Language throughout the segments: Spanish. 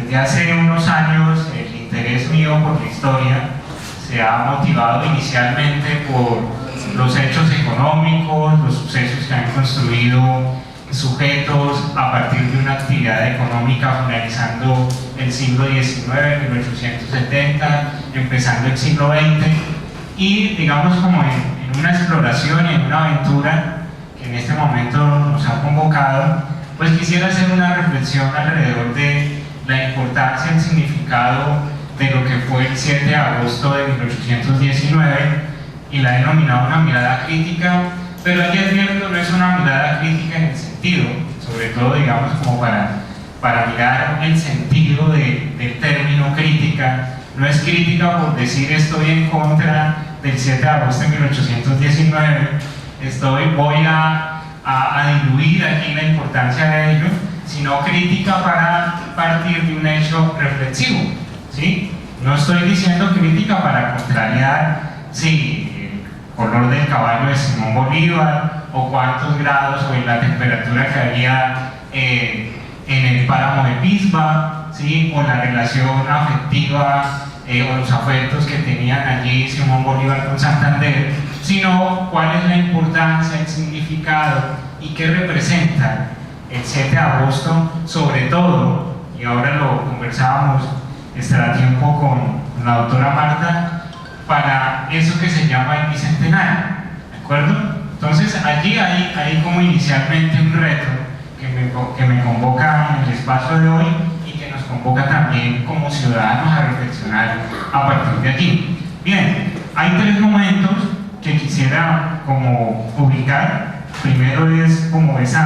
Desde hace unos años el interés mío por la historia se ha motivado inicialmente por los hechos económicos, los sucesos que han construido sujetos a partir de una actividad económica finalizando el siglo XIX, 1870, empezando el siglo XX, y digamos como en una exploración y en una aventura que en este momento nos ha convocado, pues quisiera hacer una reflexión alrededor de la importancia y el significado de lo que fue el 7 de agosto de 1819, y la he denominado una mirada crítica, pero aquí advierto, no es una mirada crítica en el sentido, sobre todo digamos como para mirar el sentido del término crítica. No es crítica por decir estoy en contra del 7 de agosto de 1819, voy a diluir aquí la importancia de ello, sino crítica para partir de un hecho reflexivo, ¿sí? No estoy diciendo crítica para contrariar, sí, color del caballo de Simón Bolívar, o cuántos grados, o la temperatura que había en el páramo de Pisba, ¿sí? O la relación afectiva o los afectos que tenían allí Simón Bolívar con Santander, sino cuál es la importancia, el significado y qué representa el 7 de agosto, sobre todo, y ahora lo conversábamos, estará tiempo con la doctora Marta, para eso que se llama el bicentenario, ¿de acuerdo? Entonces allí hay como inicialmente un reto que me convoca en el espacio de hoy y que nos convoca también como ciudadanos a reflexionar a partir de allí. Bien, hay tres momentos que quisiera como ubicar. Primero es como ese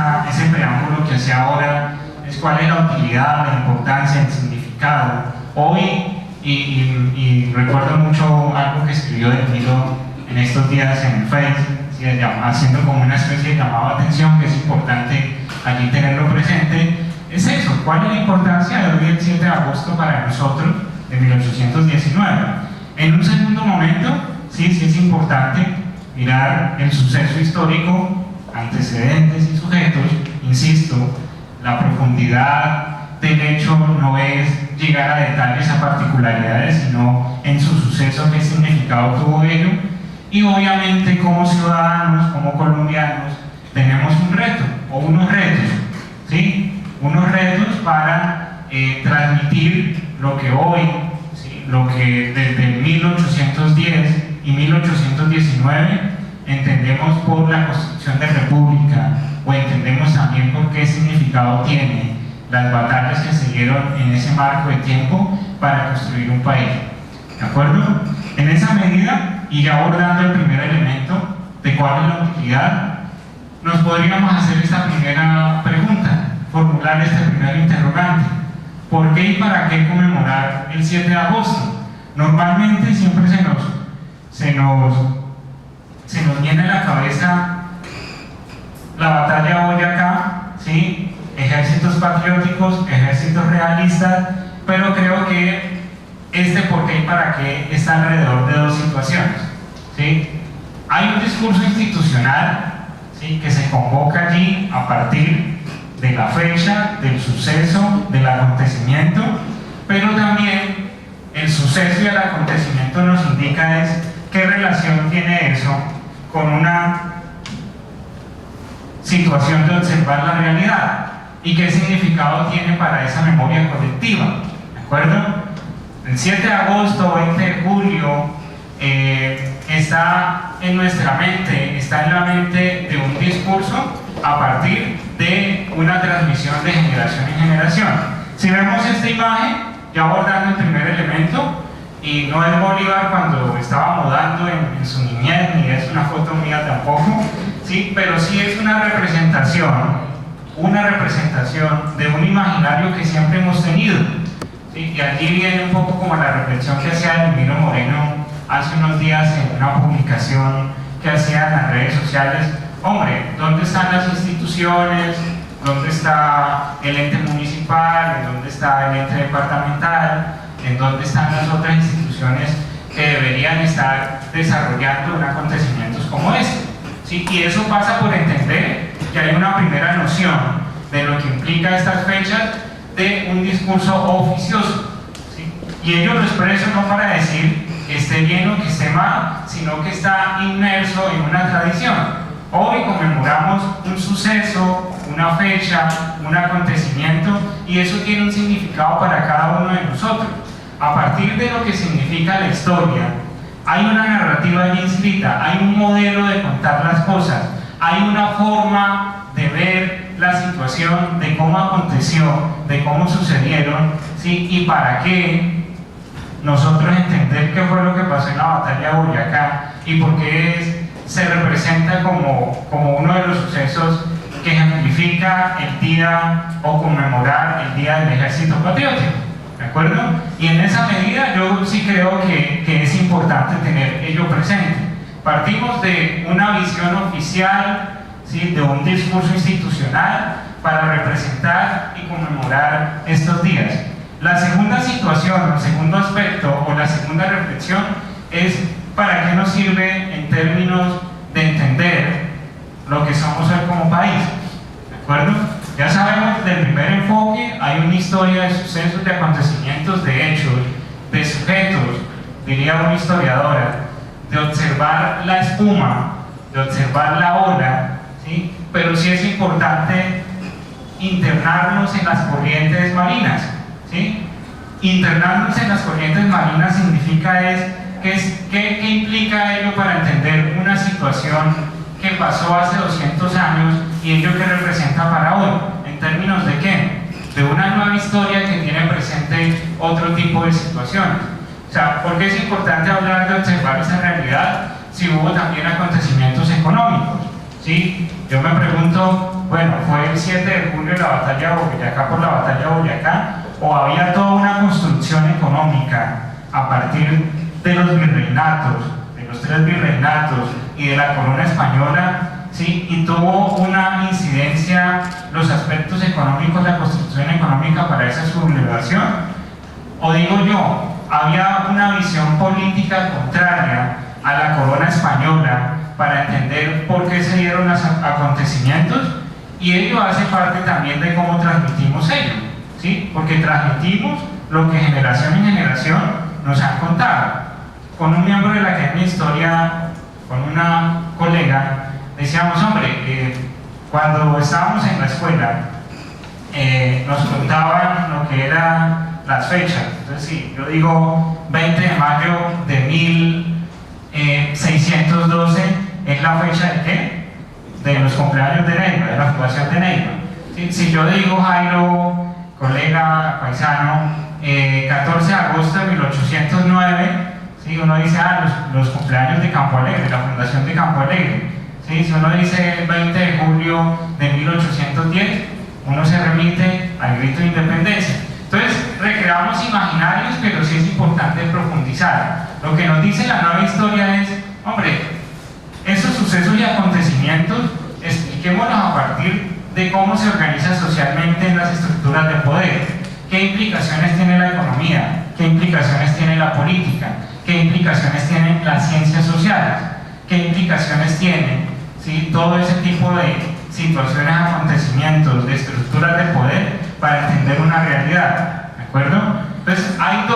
preámbulo que hacía ahora, es cuál es la utilidad, la importancia, el significado. Hoy, y recuerdo mucho algo que escribió De Niro en estos días en Facebook, ¿sí? Haciendo como una especie de llamado de atención, que es importante allí tenerlo presente, es eso, cuál es la importancia de hoy el 7 de agosto para nosotros de 1819. En un segundo momento, sí es importante mirar el suceso histórico, antecedentes y sujetos. Insisto, la profundidad del hecho no es llegar a detalles, a particularidades, sino en su suceso, qué significado tuvo ello. Y obviamente como ciudadanos, como colombianos, tenemos un reto, o unos retos, ¿sí? Unos retos para transmitir lo que hoy, ¿sí? Lo que desde 1810 y 1819 entendemos por la construcción de república, o entendemos también por qué significado tiene las batallas que se dieron en ese marco de tiempo para construir un país, ¿de acuerdo? En esa medida, y ya abordando el primer elemento de cuál es la utilidad, nos podríamos hacer esta primera pregunta, formular este primer interrogante: ¿por qué y para qué conmemorar el 7 de agosto? Normalmente siempre se nos viene a la cabeza la batalla Boyacá, ¿sí? Ejércitos patrióticos, ejércitos realistas, pero creo que este por qué y para qué está alrededor de dos situaciones, ¿sí? Hay un discurso institucional, ¿sí? Que se convoca allí a partir de la fecha, del suceso, del acontecimiento, pero también el suceso y el acontecimiento nos indica es qué relación tiene eso con una situación de observar la realidad y qué significado tiene para esa memoria colectiva, ¿de acuerdo? El 7 de agosto, 20 de julio, está en nuestra mente, está en la mente de un discurso a partir de una transmisión de generación en generación. Si vemos esta imagen, ya abordando el primer elemento, y no es Bolívar cuando estaba modando en su niñez, ni es una foto mía tampoco, ¿sí? Pero sí es una representación de un imaginario que siempre hemos tenido, ¿sí? Y aquí viene un poco como la reflexión que hacía Emilio Moreno hace unos días en una publicación que hacía en las redes sociales. Hombre, ¿dónde están las instituciones? ¿Dónde está el ente municipal? ¿En dónde está el ente departamental? ¿En dónde están las otras instituciones que deberían estar desarrollando acontecimientos como este? ¿Sí? Y eso pasa por entender que hay una primera noción de lo que implica estas fechas de un discurso oficioso, ¿sí? Y ello lo expreso no para decir que esté bien o que esté mal, sino que está inmerso en una tradición. Hoy conmemoramos un suceso, una fecha, un acontecimiento, y eso tiene un significado para cada uno de nosotros. A partir de lo que significa la historia, hay una narrativa allí inscrita, hay un modelo de contar las cosas, hay una forma de ver la situación, de cómo aconteció, de cómo sucedieron, ¿sí? Y para qué nosotros entender qué fue lo que pasó en la batalla de Boyacá y por qué se representa como uno de los sucesos que ejemplifica el día o conmemorar el Día del Ejército Patriótico, ¿de acuerdo? Y en esa medida yo sí creo que es importante tener ello presente. Partimos de una visión oficial, ¿sí? De un discurso institucional para representar y conmemorar estos días. La segunda situación, el segundo aspecto o la segunda reflexión es para qué nos sirve en términos de entender lo que somos hoy como país, ¿de acuerdo? Ya sabemos del primer enfoque, hay una historia de sucesos, de acontecimientos, de hechos, de sujetos, diría una historiadora, de observar la espuma, de observar la ola, ¿sí? Pero sí es importante internarnos en las corrientes marinas, ¿sí? Internarnos en las corrientes marinas significa ¿qué implica ello para entender una situación que pasó hace 200 años y ello que representa para hoy? ¿En términos de qué? De una nueva historia que tiene presente otro tipo de situaciones. O sea, ¿por qué es importante hablar de observar esa realidad si hubo también acontecimientos económicos? ¿Sí? Yo me pregunto, bueno, ¿fue el 7 de julio la batalla de Boyacá por la batalla de Boyacá? ¿O había toda una construcción económica a partir de los virreinatos, de los 3 virreinatos y de la corona española, ¿sí? Y tuvo una incidencia los aspectos económicos, la construcción económica para esa sublevación? ¿O digo yo, había una visión política contraria a la corona española para entender por qué se dieron los acontecimientos? Y ello hace parte también de cómo transmitimos ello, ¿sí? Porque transmitimos lo que generación en generación nos han contado. Con un miembro de la Academia de Historia, con una colega, decíamos, hombre, cuando estábamos en la escuela, nos contaban lo que eran las fechas. Entonces, sí, yo digo 20 de mayo de 1612, ¿es la fecha de qué? De los cumpleaños de Neiva, de la fundación de Neiva. ¿Sí? Si yo digo, Jairo, colega, paisano, 14 de agosto de 1809, ¿sí? Uno dice, los cumpleaños de Campo Alegre, la fundación de Campo Alegre. ¿Sí? Si uno dice 20 de julio de 1810, uno se remite al grito de independencia. Entonces, recreamos imaginarios, pero sí es importante profundizar. Lo que nos dice la nueva historia es, hombre, esos sucesos y acontecimientos, expliquémoslos a partir de cómo se organiza socialmente en las estructuras de poder. ¿Qué implicaciones tiene la economía? ¿Qué implicaciones tiene la política? ¿Qué implicaciones tienen las ciencias sociales? ¿Qué implicaciones tienen, ¿sí? Todo ese tipo de situaciones, acontecimientos, de estructuras de poder para entender una realidad? ¿De acuerdo? Entonces, hay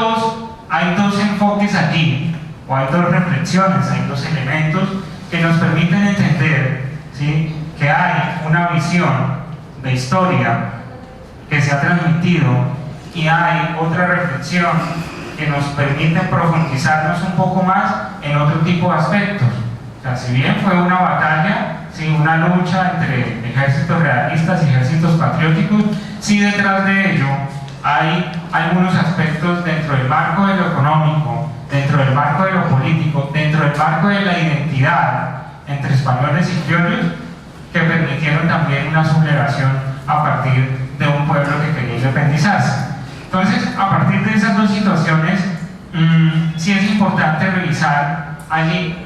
dos enfoques aquí, o hay dos reflexiones, hay dos elementos que nos permiten entender, ¿sí? Que hay una visión de historia que se ha transmitido y hay otra reflexión que nos permite profundizarnos un poco más en otro tipo de aspectos. O sea, si bien fue una batalla, ¿sí? Una lucha entre ejércitos realistas y ejércitos patrióticos, sí detrás de ello hay algunos aspectos dentro del marco de lo económico, dentro del marco de lo político, dentro del marco de la identidad entre españoles y criollos, que permitieron también una sublevación a partir de un pueblo que quería independizarse. Entonces, a partir de esas dos situaciones, sí es importante revisar allí,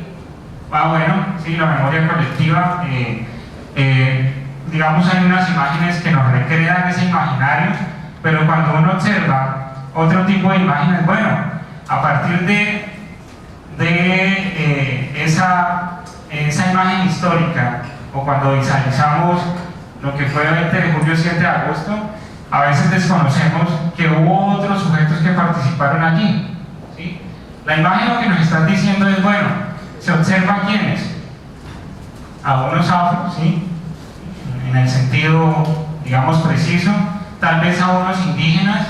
sí, la memoria colectiva, digamos, hay unas imágenes que nos recrean ese imaginario, pero cuando uno observa otro tipo de imágenes, bueno, a partir de esa imagen histórica, o cuando visualizamos lo que fue 20 de julio, 7 de agosto, a veces desconocemos que hubo otros sujetos que participaron allí, ¿sí? La imagen lo que nos está diciendo es, bueno, se observa quiénes, a unos afros, ¿sí? En el sentido, digamos, preciso, tal vez a unos indígenas,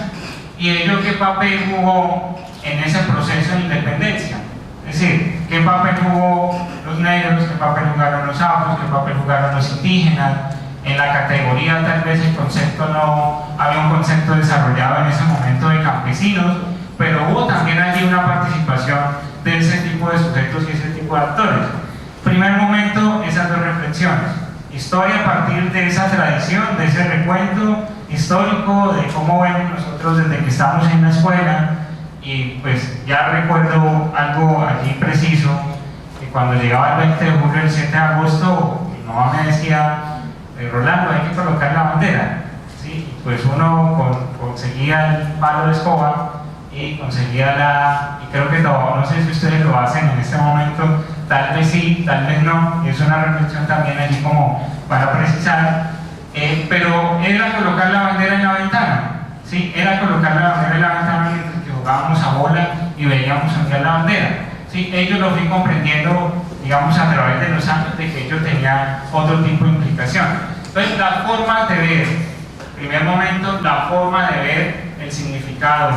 y ello qué papel jugó en ese proceso de independencia. Es decir, qué papel jugó los negros, qué papel jugaron los afros, qué papel jugaron los indígenas. En la categoría tal vez el concepto no, había un concepto desarrollado en ese momento de campesinos, pero hubo también allí una participación de ese tipo de sujetos y ese tipo de actores. Primer momento, esas dos reflexiones. Historia a partir de esa tradición, de ese recuento histórico, de cómo vemos nosotros desde que estamos en la escuela. Y pues ya recuerdo algo allí preciso, que cuando llegaba el 20 de julio, el 7 de agosto, mi mamá me decía, Rolando, hay que colocar la bandera, ¿sí? Pues uno conseguía el palo de escoba y conseguía y creo que no sé si ustedes lo hacen en este momento, tal vez sí, tal vez no, y es una reflexión también allí como para precisar, pero era colocar la bandera en la ventana, ¿sí? Era colocar la bandera en la ventana mientras que jugábamos a bola y veíamos ondear la bandera, ¿sí? Ello lo fui comprendiendo, digamos, a través de los años, de que ello tenía otro tipo de implicación. Entonces, la forma de ver, primer momento, la forma de ver el significado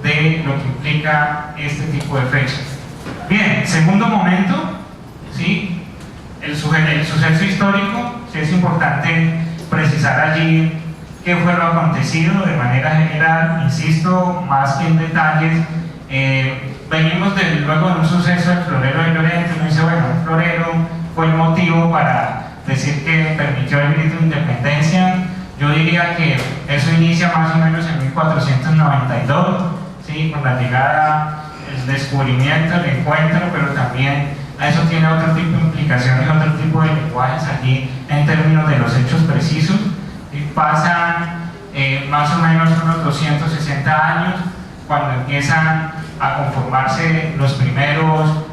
de lo que implica este tipo de fechas. Bien, segundo momento, ¿sí? El suceso histórico. Sí, es importante precisar allí qué fue lo acontecido de manera general, insisto, más que en detalles. Venimos luego de un suceso del florero de Llorente, uno dice, bueno, un florero fue el motivo para decir que permitió el grito de independencia. Yo diría que eso inicia más o menos en 1492, ¿sí? Con la llegada, el descubrimiento, el encuentro, pero también eso tiene otro tipo de implicaciones, otro tipo de lenguajes allí en términos de los hechos precisos. Y pasan más o menos unos 260 años cuando empiezan a conformarse los primeros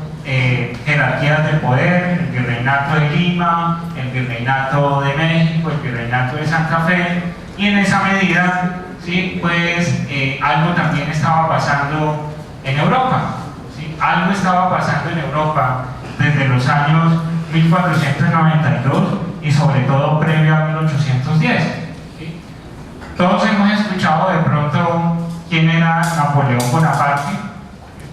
jerarquías de poder, el virreinato de Lima, el virreinato de México, el virreinato de Santa Fe, y en esa medida, ¿sí? Pues algo también estaba pasando en Europa, ¿sí? Algo estaba pasando en Europa desde los años 1492 y sobre todo previo a 1810. ¿Sí? Todos hemos escuchado de pronto quién era Napoleón Bonaparte.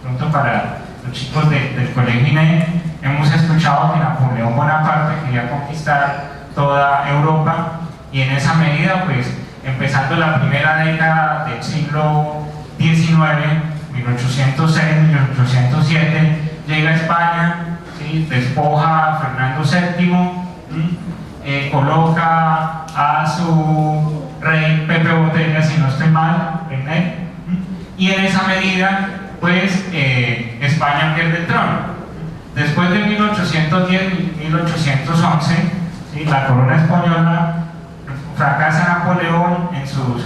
Pronto para los chicos del colegio INE, hemos escuchado que Napoleón Bonaparte quería conquistar toda Europa y en esa medida, pues, empezando la primera década del siglo XIX, 1806, 1807, llega a España, ¿sí? Despoja a Fernando VII, coloca a su rey Pepe Botella, si no estoy mal, y en esa medida pues España pierde el trono. Después de 1810-1811, ¿sí? La corona española fracasa Napoleón en su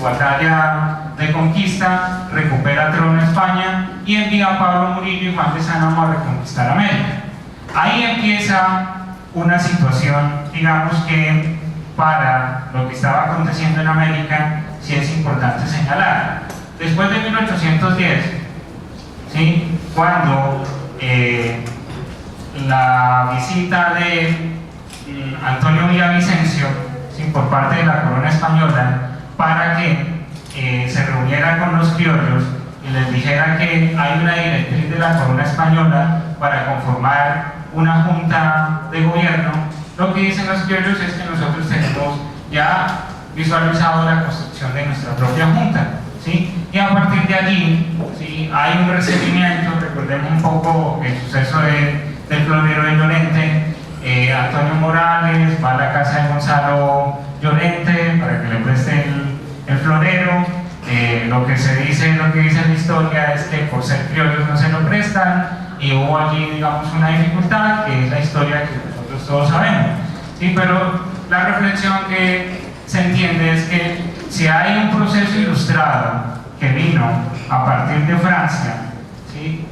batalla de conquista, recupera el trono de España y envía a Pablo Murillo y Juan de Sanamo a reconquistar América. Ahí empieza una situación, digamos que para lo que estaba aconteciendo en América, sí es importante señalar. Después de 1810, ¿sí? Cuando la visita de Antonio Villavicencio, ¿sí? Por parte de la corona española, para que se reuniera con los criollos y les dijera que hay una directriz de la corona española para conformar una junta de gobierno, lo que dicen los criollos es que nosotros tenemos ya visualizado la construcción de nuestra propia junta, ¿sí? Y a partir de allí, ¿sí? Hay un recibimiento. Recordemos un poco el suceso del florero de Llorente. Antonio Morales va a la casa de Gonzalo Llorente para que le preste el florero. Lo que dice la historia es que por ser criollos no se lo prestan y hubo allí, digamos, una dificultad, que es la historia que nosotros todos sabemos, ¿sí? Pero la reflexión que se entiende es que si hay un proceso ilustrado que vino a partir de Francia, ¿sí?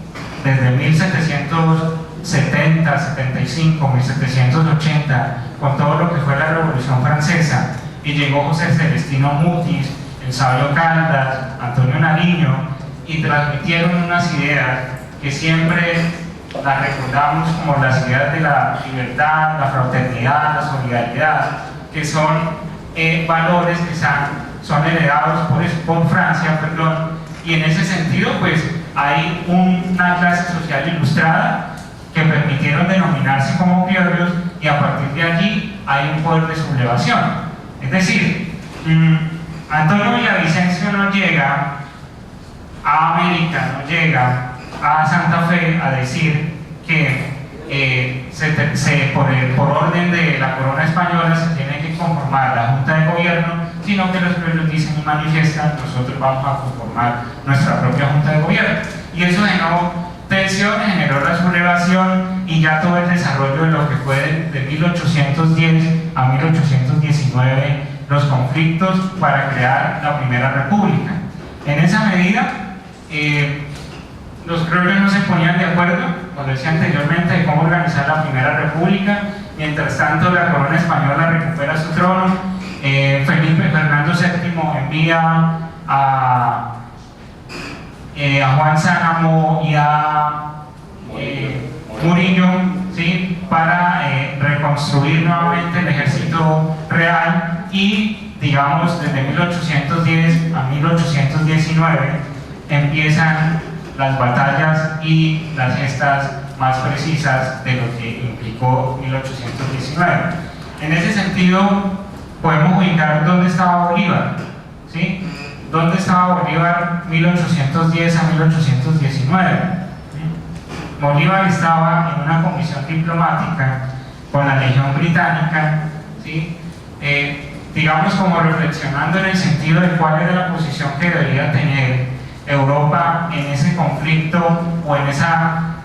Desde 1770, 75, 1780, con todo lo que fue la Revolución Francesa, y llegó José Celestino Mutis, el sabio Caldas, Antonio Nariño, y transmitieron unas ideas que siempre las recordamos como las ideas de la libertad, la fraternidad, la solidaridad, que son valores que son heredados por Francia, y en ese sentido pues hay una clase social ilustrada que permitieron denominarse como criollos, y a partir de allí hay un poder de sublevación. Es decir, Antonio Villavicencio no llega a América, no llega a Santa Fe a decir que por orden de la corona española se tiene que conformar la Junta de Gobierno, sino que los pueblos dicen y manifiestan: nosotros vamos a conformar nuestra propia Junta de Gobierno. Y eso generó tensiones, generó la sublevación, y ya todo el desarrollo de lo que fue de 1810 a 1819 los conflictos para crear la Primera República. En esa medida, los criollos no se ponían de acuerdo, como decía anteriormente, de cómo organizar la Primera República. Mientras tanto, la corona española recupera su trono. Fernando VII envía a Juan Sánamo y a Murillo, ¿sí?, para reconstruir nuevamente el ejército real, y digamos desde 1810 a 1819 empiezan las batallas y las gestas más precisas de lo que implicó 1819. En ese sentido, podemos ubicar dónde estaba Bolívar, ¿sí? ¿Dónde estaba Bolívar 1810 a 1819? Bolívar estaba en una comisión diplomática con la Legión Británica, ¿sí? Digamos como reflexionando en el sentido de cuál era la posición que debería tener Europa en ese conflicto, o en esa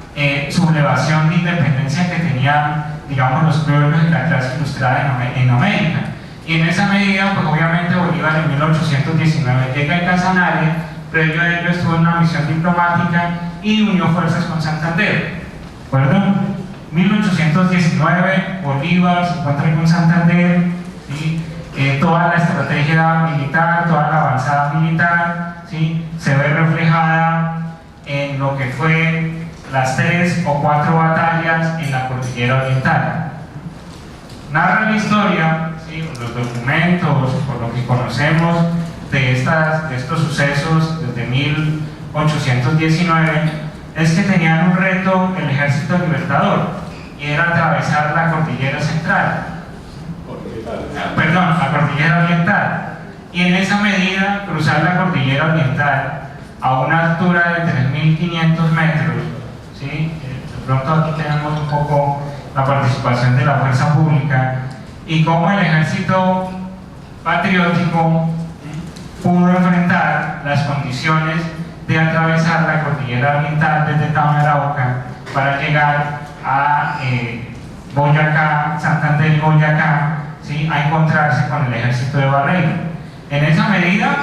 sublevación de independencia que tenían, digamos, los pueblos y la clase ilustrada en América. Y en esa medida, pues obviamente Bolívar en 1819 llega a Casanare, previo a ello estuvo en una misión diplomática y unió fuerzas con Santander. ¿De acuerdo? 1819, Bolívar se encuentra con Santander, ¿sí? Toda la estrategia militar, toda la avanzada militar, ¿sí?, se ve reflejada en lo que fue las 3 o 4 batallas en la cordillera oriental. Narra la historia, ¿sí?, los documentos, por lo que conocemos de estos sucesos desde 1819, es que tenían un reto el ejército libertador, y era atravesar la cordillera central, la cordillera oriental, y en esa medida cruzar la cordillera oriental a una altura de 3.500 metros, ¿sí? De pronto aquí tenemos un poco la participación de la fuerza pública, y cómo el ejército patriótico pudo enfrentar las condiciones de atravesar la cordillera oriental desde Tamarauca para llegar a Boyacá, Santander y Boyacá, ¿sí?, a encontrarse con el ejército de Barreiro. En esa medida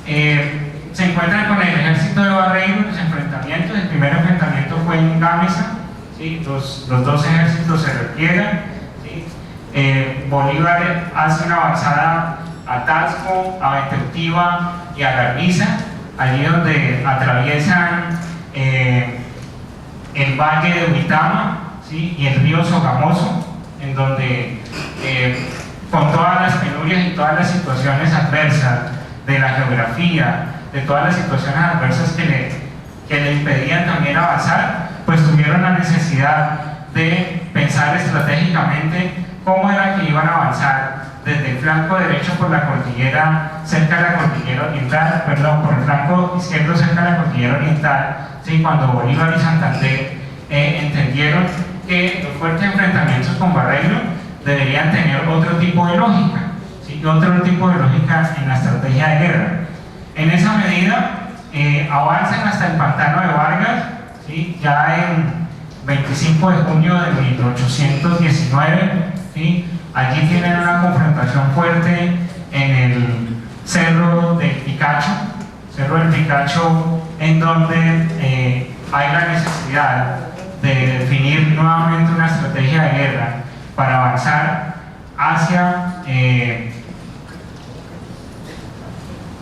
se encuentran con el ejército de Barreiro. Los enfrentamientos, el primer enfrentamiento fue en Gámeza, ¿sí?, los dos ejércitos se repliegan, ¿sí? Bolívar hace una avanzada a Tasco, a Beteutiva y a Garniza, allí donde atraviesan el valle de Uitama, ¿sí?, y el río Sogamoso, en donde con todas las penurias y todas las situaciones adversas de la geografía, de todas las situaciones adversas que le impedían también avanzar, pues tuvieron la necesidad de pensar estratégicamente cómo era que iban a avanzar desde el flanco derecho por la cordillera, cerca de la cordillera oriental, por el flanco izquierdo cerca de la cordillera oriental, ¿sí?, cuando Bolívar y Santander entendieron que los fuertes enfrentamientos con Barreiro deberían tener otro tipo de lógica, ¿sí?, otro tipo de lógica en la estrategia de guerra. En esa medida avanzan hasta el pantano de Vargas, ¿sí?, ya en 25 de junio de 1819, ¿sí? Allí tienen una confrontación fuerte en el Cerro del Picacho, en donde hay la necesidad de definir nuevamente una estrategia de guerra para avanzar hacia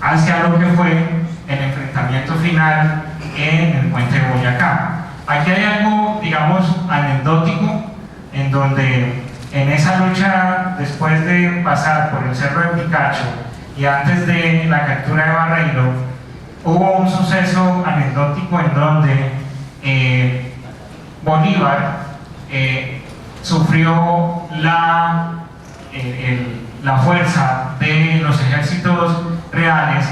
hacia lo que fue el enfrentamiento final en el puente de Boyacá. Aquí hay algo, digamos, anecdótico, en donde en esa lucha, después de pasar por el Cerro de Picacho y antes de la captura de Barreiro, hubo un suceso anecdótico en donde Bolívar sufrió la fuerza de los ejércitos reales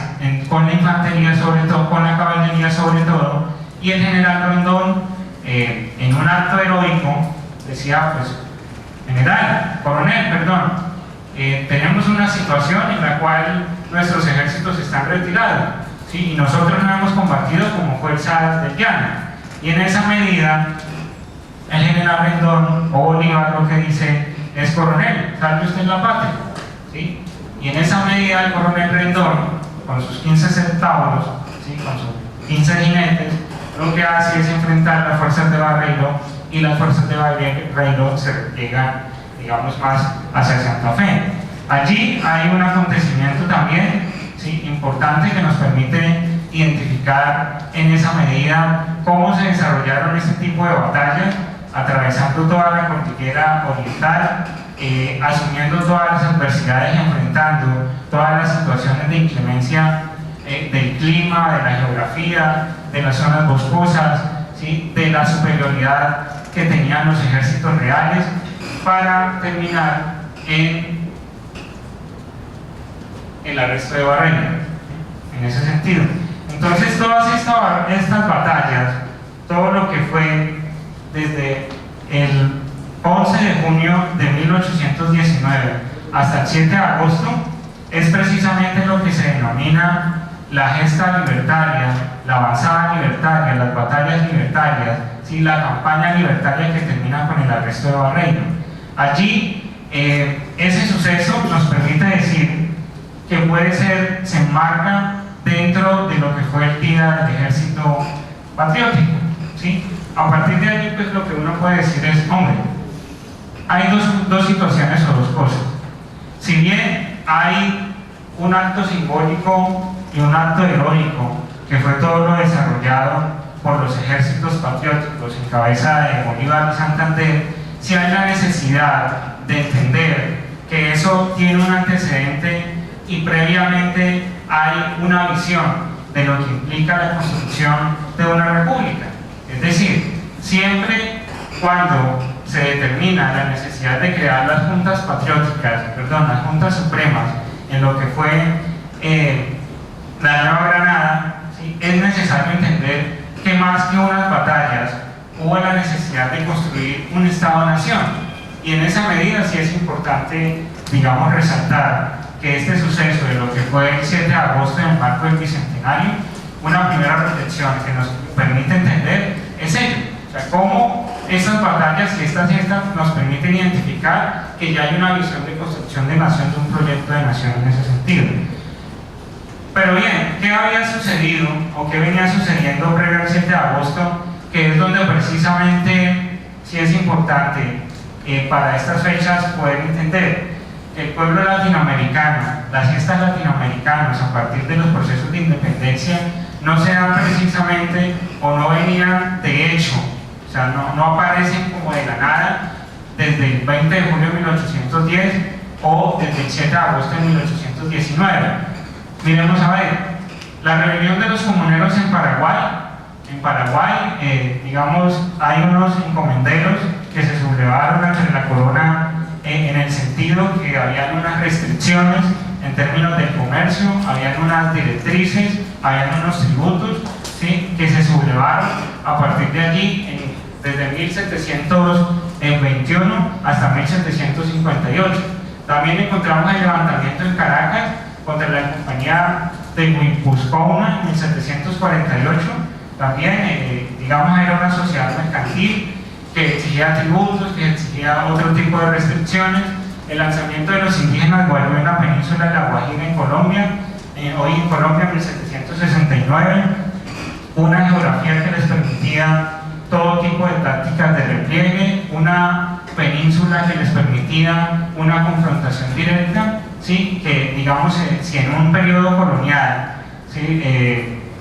con la infantería sobre todo, con la caballería sobre todo, y el general Rondón en un acto heroico decía, pues, coronel, perdón, tenemos una situación en la cual nuestros ejércitos están retirados, ¿sí? Y nosotros no hemos combatido como fuerzas del llano, y en esa medida el general Rendón o Bolívar lo que dice es: coronel, salve usted la patria, ¿sí? Y en esa medida el coronel Rendón, con sus 15 centauros, ¿sí?, con sus 15 jinetes, lo que hace es enfrentar las fuerzas de Barreiro, y las fuerzas de Barreiro se llegan, digamos, más hacia Santa Fe. Allí hay un acontecimiento también, ¿sí?, importante, que nos permite identificar en esa medida cómo se desarrollaron este tipo de batallas, atravesando toda la cordillera oriental, asumiendo todas las adversidades y enfrentando todas las situaciones de inclemencia del clima, de la geografía, de las zonas boscosas, ¿sí?, de la superioridad que tenían los ejércitos reales, para terminar en el arresto de Barreiro, en ese sentido. Entonces, todas estas batallas, todo lo que fue desde el 11 de junio de 1819 hasta el 7 de agosto, es precisamente lo que se denomina la gesta libertaria, la avanzada libertaria, las batallas libertarias, ¿sí?, la campaña libertaria que termina con el arresto de Barreiro. Allí, ese suceso nos permite decir que se enmarca dentro de lo que fue el día del ejército patriótico, ¿sí? A partir de allí, pues lo que uno puede decir es: hombre, hay dos situaciones o dos cosas. Si bien hay un acto simbólico y un acto heroico, que fue todo lo desarrollado por los ejércitos patrióticos en cabeza de Bolívar y Santander, si hay la necesidad de entender que eso tiene un antecedente y previamente hay una visión de lo que implica la construcción de una república. Es decir, siempre cuando se determina la necesidad de crear las juntas las juntas supremas en lo que fue la Nueva Granada, ¿sí?, es necesario entender que más que unas batallas hubo la necesidad de construir un Estado-nación, y en esa medida sí es importante, digamos, resaltar que este suceso de lo que fue el 7 de agosto en el marco del Bicentenario, una primera reflexión que nos permite entender es ello, o sea, cómo estas batallas y estas gestas nos permiten identificar que ya hay una visión de construcción de nación, de un proyecto de nación en ese sentido. Pero bien, ¿qué había sucedido o qué venía sucediendo previo al 7 de agosto? Que es donde precisamente sí es importante para estas fechas poder entender que el pueblo latinoamericano, las gestas latinoamericanas a partir de los procesos de independencia, no se dan precisamente o no venían de hecho, o sea, no aparecen como de la nada desde el 20 de junio de 1810 o desde el 7 de agosto de 1819. Miremos a ver, la rebelión de los comuneros en Paraguay, digamos, hay unos encomenderos que se sublevaron ante la corona en el sentido que habían unas restricciones en términos del comercio, habían unas directrices, habían unos tributos, ¿sí?, que se sublevaron a partir de allí, desde 1721 hasta 1758. También encontramos el levantamiento en Caracas contra la compañía de Guipuzcoa en 1748. También, digamos, era una sociedad mercantil que exigía tributos, que exigía otro tipo de restricciones. El lanzamiento de los indígenas guayú en la península de La Guajira en Colombia, hoy en Colombia en 1769, una geografía que les permitía todo tipo de tácticas de repliegue, una península que les permitía una confrontación directa, ¿sí? Que digamos, si en un periodo colonial, ¿sí?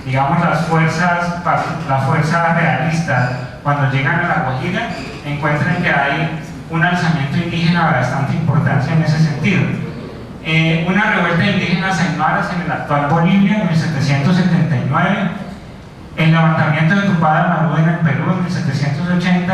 Digamos las fuerzas realistas cuando llegan a La Guajira encuentran que hay un alzamiento indígena de bastante importancia en ese sentido. Una revuelta de indígenas aymaras en el actual Bolivia en 1779, el levantamiento de Tupac Amaru en el Perú en 1780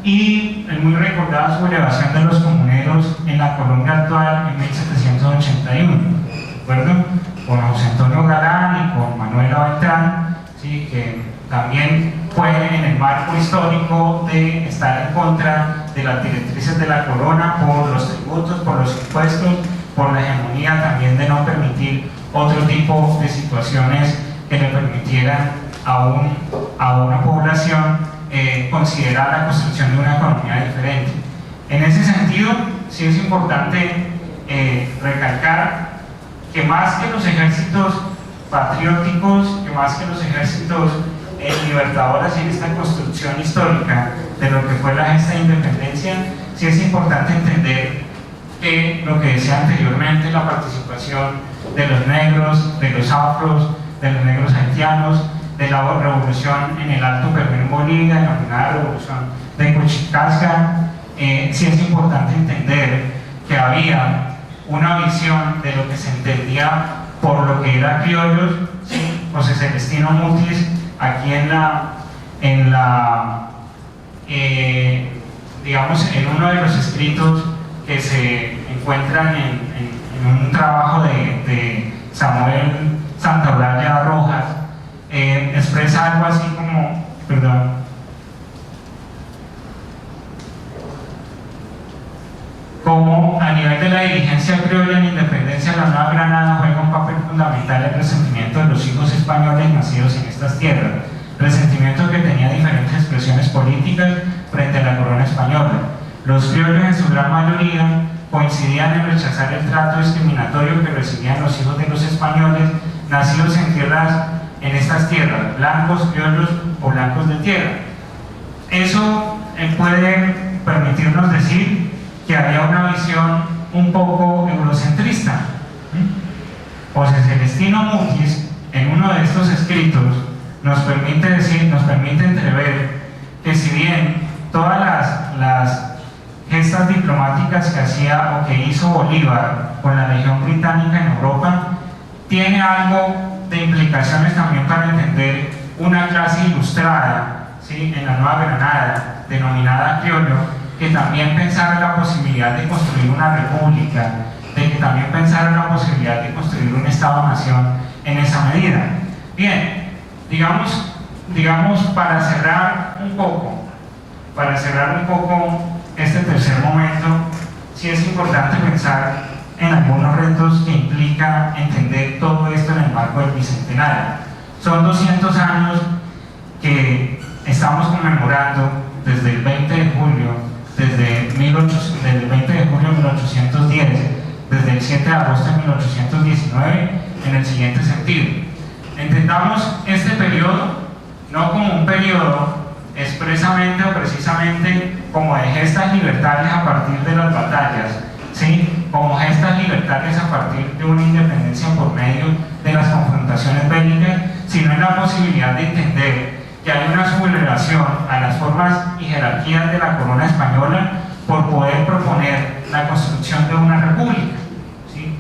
y el muy recordada sublevación de los comuneros en la Colombia actual en 1781, ¿de acuerdo? Con José Antonio Galán y con Manuel Beltrán, ¿sí? Que también fue en el marco histórico de estar en contra de las directrices de la corona por los tributos, por los impuestos, por la hegemonía también de no permitir otro tipo de situaciones que le permitieran a una población considerar la construcción de una economía diferente. En ese sentido, sí es importante recalcar que más que los ejércitos patrióticos, que más que los ejércitos libertadores en esta construcción histórica de lo que fue la gesta de independencia, sí es importante entender que lo que decía anteriormente, la participación de los negros, de los afros, de los negros haitianos, de la revolución en el Alto Perú en Bolivia, denominada revolución de Cuchicasca, sí es importante entender que había una visión de lo que se entendía por lo que era criollos, ¿sí? José Celestino Mutis, aquí digamos, en uno de los escritos que se encuentran en un trabajo de Samuel Santaolalla Rojas, expresa algo así como, como a nivel de la dirigencia criolla en independencia, la Nueva Granada juega un papel fundamental en el resentimiento de los hijos españoles nacidos en estas tierras, resentimiento que tenía diferentes expresiones políticas frente a la corona española. Los criollos en su gran mayoría coincidían en rechazar el trato discriminatorio que recibían los hijos de los españoles nacidos en estas tierras, blancos, criollos o blancos de tierra. Eso puede permitirnos decir que había una visión un poco eurocentrista. José Celestino Mutis, en uno de estos escritos, nos permite entrever que si bien todas las gestas diplomáticas que hacía o que hizo Bolívar con la región británica en Europa, tiene algo de implicaciones también para entender una clase ilustrada, ¿sí? En la Nueva Granada, denominada criollo, que también pensara la posibilidad de construir una república, de que también pensara la posibilidad de construir un Estado-nación en esa medida. Bien, digamos para cerrar un poco este tercer momento, sí es importante pensar en algunos retos que implica entender todo esto en el marco del Bicentenario. Son 200 años que estamos conmemorando desde el 20 de julio, desde el 20 de julio de 1810, desde el 7 de agosto de 1819, en el siguiente sentido. Entendamos este periodo no como un periodo expresamente o precisamente como de gestas libertarias a partir de las batallas, ¿sí? Como gestas libertarias a partir de una independencia por medio de las confrontaciones bélicas, sino en la posibilidad de entender que hay una sublevación a las formas y jerarquías de la corona española por poder proponer la construcción de una república, ¿sí?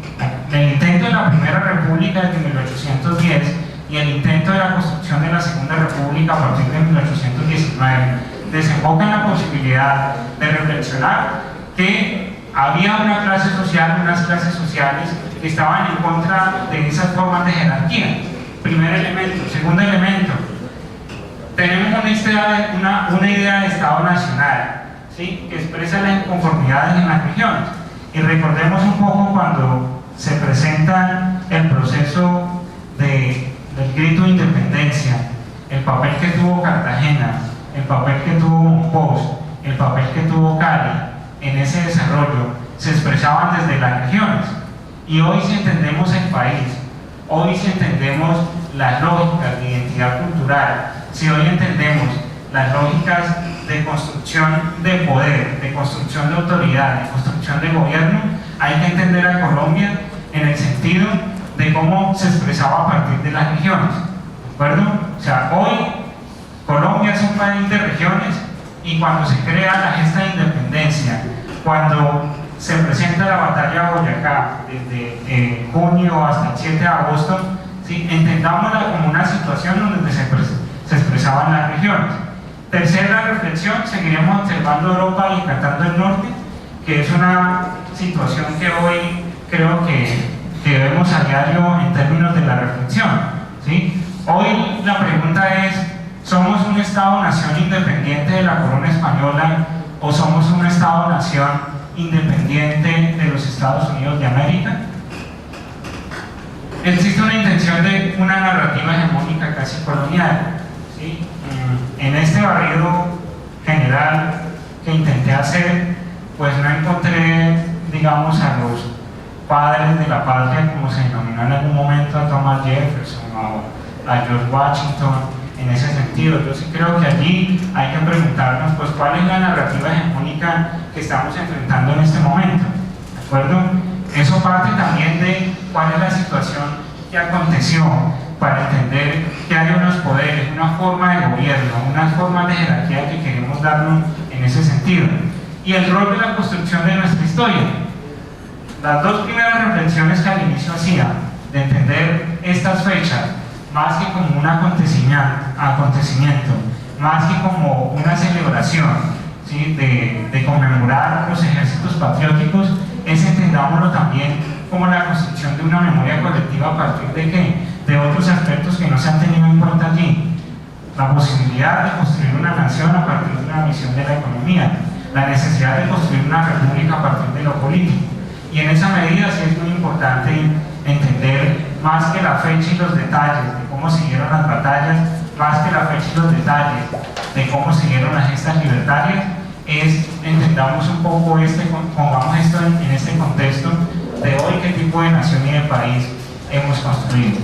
El intento de la primera república desde 1810 y el intento de la construcción de la segunda república a partir de 1819 desemboca en la posibilidad de reflexionar que había una clase social, unas clases sociales que estaban en contra de esas formas de jerarquía. Primer elemento. Segundo elemento, tenemos una idea de Estado nacional, ¿sí? Que expresa las inconformidades en las regiones. Y recordemos un poco cuando se presenta el proceso del grito de independencia, el papel que tuvo Cartagena, el papel que tuvo Monpós, el papel que tuvo Cali en ese desarrollo, se expresaban desde las regiones. Y hoy, si entendemos el país, hoy si entendemos las lógicas de identidad cultural, si hoy entendemos las lógicas de construcción de poder, de construcción de autoridad, de construcción de gobierno, hay que entender a Colombia en el sentido de cómo se expresaba a partir de las regiones, ¿de acuerdo? O sea, hoy Colombia es un país de regiones y cuando se crea la gesta de independencia, cuando se presenta la batalla de Boyacá desde junio hasta el 7 de agosto, ¿sí? Entendámosla como una situación donde se expresaban las regiones. Tercera reflexión, seguiremos observando Europa y Catando el Norte, que es una situación que hoy creo que vemos a diario en términos de la reflexión, ¿sí? Hoy la pregunta es, ¿somos un Estado-nación independiente de la corona española o somos un Estado-nación independiente de los Estados Unidos de América? Existe una intención de una narrativa hegemónica casi colonial, ¿sí? En este barrido general que intenté hacer, pues no encontré, digamos, a los padres de la patria, como se denominó en algún momento a Thomas Jefferson o a George Washington, en ese sentido. Yo sí creo que allí hay que preguntarnos, pues, cuál es la narrativa hegemónica que estamos enfrentando en este momento, ¿de acuerdo? Eso parte también de cuál es la situación que aconteció, para entender que hay unos poderes, una forma de gobierno, unas formas de jerarquía que queremos darnos en ese sentido. Y el rol de la construcción de nuestra historia. Las dos primeras reflexiones que al inicio hacía, de entender estas fechas, más que como un acontecimiento, más que como una celebración, ¿sí? de conmemorar los ejércitos patrióticos, es, entendámoslo también como la construcción de una memoria colectiva a partir de ¿qué? De otros aspectos que no se han tenido en cuenta allí. La posibilidad de construir una nación a partir de una visión de la economía, la necesidad de construir una república a partir de lo político. Y en esa medida sí es muy importante entender más que la fecha y los detalles de cómo siguieron las batallas, más que la fecha y los detalles de cómo siguieron las gestas libertarias, es entendamos un poco pongamos esto en este contexto de hoy, qué tipo de nación y de país hemos construido.